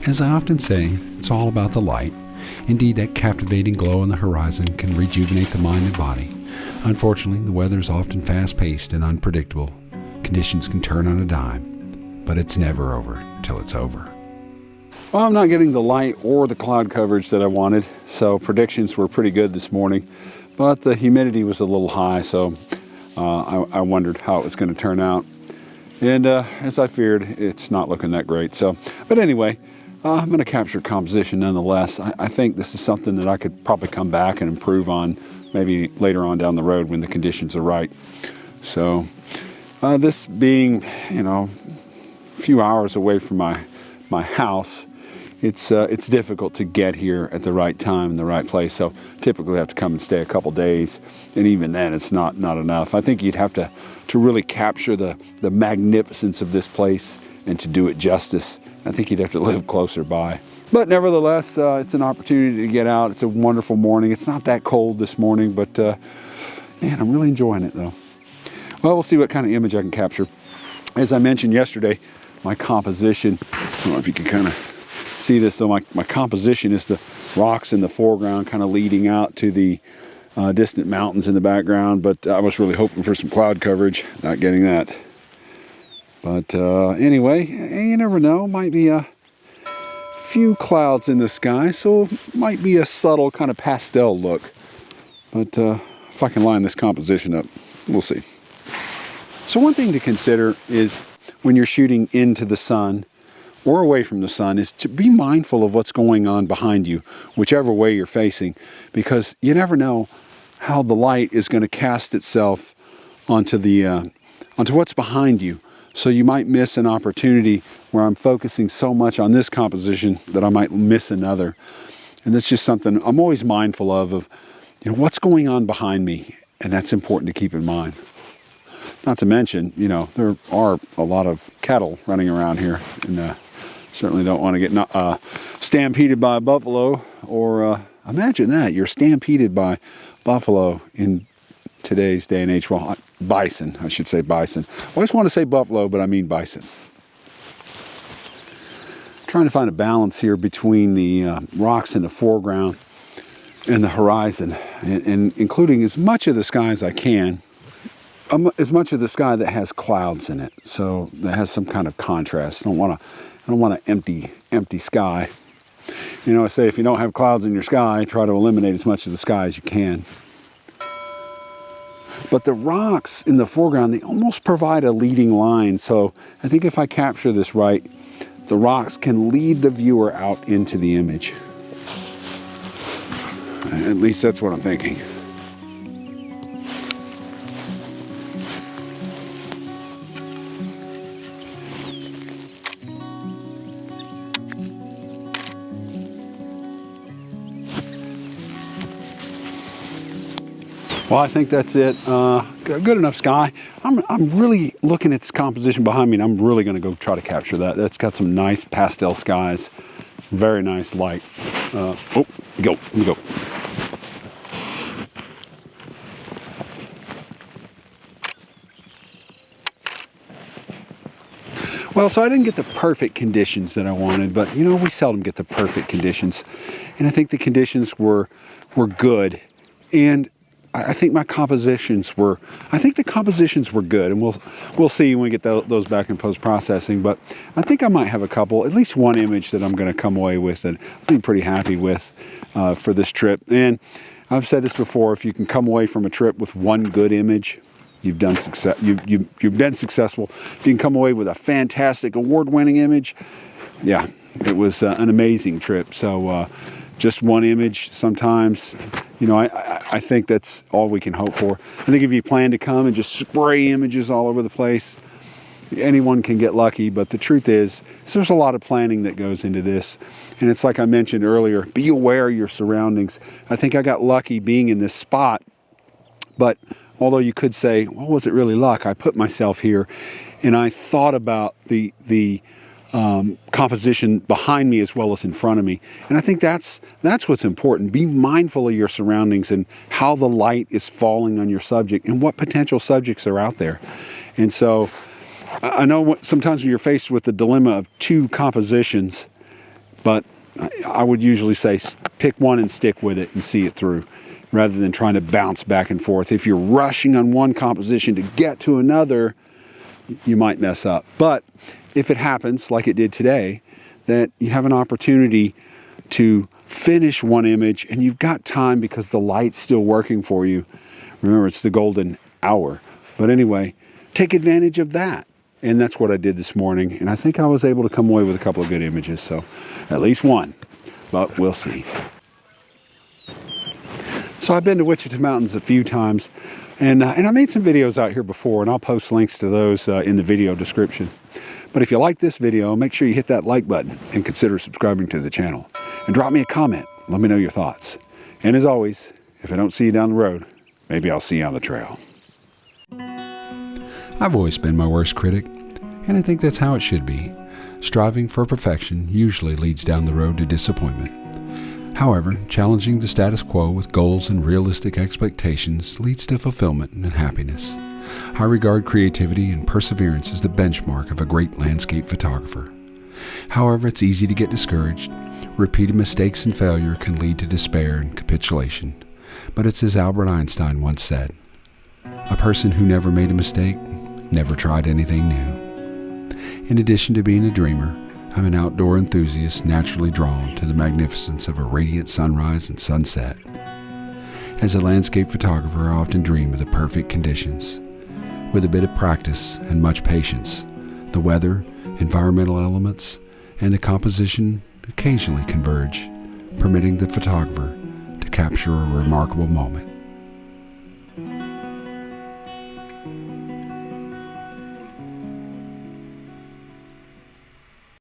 As I often say, it's all about the light. Indeed, that captivating glow on the horizon can rejuvenate the mind and body. Unfortunately, the weather is often fast-paced and unpredictable. Conditions can turn on a dime, but it's never over till it's over. Well, I'm not getting the light or the cloud coverage that I wanted, so predictions were pretty good this morning, but the humidity was a little high, so I wondered how it was going to turn out. And as I feared, it's not looking that great. But anyway, I'm going to capture composition nonetheless. I think this is something that I could probably come back and improve on maybe later on down the road when the conditions are right. So this being, a few hours away from my house, it's difficult to get here at the right time in the right place. So typically I have to come and stay a couple days, and even then it's not enough. I think you'd have to really capture the magnificence of this place, and to do it justice, I think you'd have to live closer by. But nevertheless, it's an opportunity to get out. It's a wonderful morning. It's not that cold this morning, but man, I'm really enjoying it though. Well, we'll see what kind of image I can capture. As I mentioned yesterday, my composition, I don't know if you can kind of see this, so my composition is the rocks in the foreground kind of leading out to the distant mountains in the background, but I was really hoping for some cloud coverage, not getting that. But anyway, you never know, might be a few clouds in the sky, so it might be a subtle kind of pastel look. But if I can line this composition up, we'll see. So one thing to consider is when you're shooting into the sun or away from the sun is to be mindful of what's going on behind you, whichever way you're facing, because you never know how the light is going to cast itself onto what's behind you. So you might miss an opportunity where I'm focusing so much on this composition that I might miss another. And that's just something I'm always mindful of what's going on behind me, and that's important to keep in mind. Not to mention, there are a lot of cattle running around here, and certainly don't want to get stampeded by a buffalo, or imagine that, you're stampeded by buffalo in today's day and age. Well, bison, I should say bison. I always want to say buffalo, but I mean bison. Trying to find a balance here between the rocks in the foreground and the horizon, and including as much of the sky as I can. As much of the sky that has clouds in it, so that has some kind of contrast. I don't want an empty sky. I say if you don't have clouds in your sky, try to eliminate as much of the sky as you can. But the rocks in the foreground, they almost provide a leading line. So I think if I capture this right, the rocks can lead the viewer out into the image. At least that's what I'm thinking. Well, I think that's it. Good enough sky. I'm really looking at this composition behind me, and I'm really going to go try to capture that. That's got some nice pastel skies. Very nice light. Let me go. Well, so I didn't get the perfect conditions that I wanted, but we seldom get the perfect conditions. And I think the conditions were good. And I think the compositions were good, and we'll see when we get those back in post-processing. But I think I might have a couple, at least one image that I'm going to come away with and be pretty happy with for this trip. And I've said this before: if you can come away from a trip with one good image, you've done success. You've been successful. If you can come away with a fantastic, award-winning image, yeah, it was an amazing trip. So just one image sometimes. I think that's all we can hope for. I think if you plan to come and just spray images all over the place, anyone can get lucky. But the truth is there's a lot of planning that goes into this. And it's like I mentioned earlier, be aware of your surroundings. I think I got lucky being in this spot. But although you could say, well, was it really luck? I put myself here, and I thought about the composition behind me as well as in front of me. And I think that's what's important. Be mindful of your surroundings and how the light is falling on your subject and what potential subjects are out there. And so I know sometimes when you're faced with the dilemma of two compositions, But I would usually say pick one and stick with it and see it through, rather than trying to bounce back and forth. If you're rushing on one composition to get to another, you might mess up. But if it happens, like it did today, that you have an opportunity to finish one image and you've got time because the light's still working for you. Remember, it's the golden hour. But anyway, take advantage of that. And that's what I did this morning. And I think I was able to come away with a couple of good images. So at least one, but we'll see. So I've been to Wichita Mountains a few times, and I made some videos out here before, and I'll post links to those in the video description. But if you like this video, make sure you hit that like button and consider subscribing to the channel. And drop me a comment. Let me know your thoughts. And as always, if I don't see you down the road, maybe I'll see you on the trail. I've always been my worst critic, and I think that's how it should be. Striving for perfection usually leads down the road to disappointment. However, challenging the status quo with goals and realistic expectations leads to fulfillment and happiness. I regard creativity and perseverance as the benchmark of a great landscape photographer. However, it's easy to get discouraged. Repeated mistakes and failure can lead to despair and capitulation. But it's as Albert Einstein once said, "A person who never made a mistake never tried anything new." In addition to being a dreamer, I'm an outdoor enthusiast naturally drawn to the magnificence of a radiant sunrise and sunset. As a landscape photographer, I often dream of the perfect conditions. With a bit of practice and much patience, the weather, environmental elements, and the composition occasionally converge, permitting the photographer to capture a remarkable moment.